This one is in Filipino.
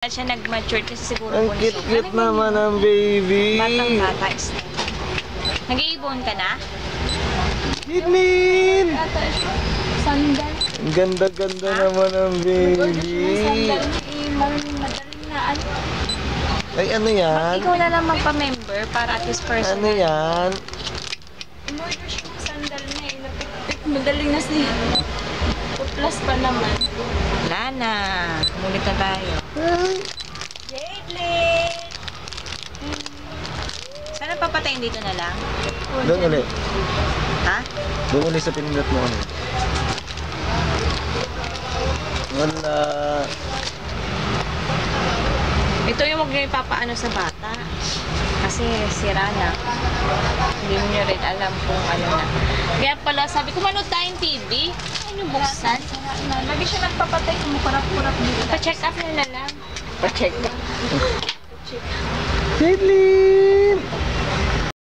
Siya nag-mature kasi siguro Ang cute-cute naman ang baby. Batang-bata is nag-iibon ka na? Kinin! Sandal. Ang ganda-ganda naman ang baby. Sandal na madaling na ano. Ay, ano yan? Ikaw na lang magpa-member para at least personal. Ano yan? In-order siya ng sandal na eh. Madaling na siya. Plus pa naman. Wala na. Mulit na tayo. Jadlyn! Sana papatayin dito na lang? Doon ulit. Ha? Doon ulit sa pinindot mo. Wala. Ito yung huwag nyo ipapaano sa bata. Kasi sira na. Hindi mo nyo rin alam kung ano na. Kaya pala sabi ko, manood tayong TV. Ano buksan? Lagi siya nagpapatay, kumukurap-kurap dito. Pa-check up nyo na lang. Pa-check up. Caitlyn!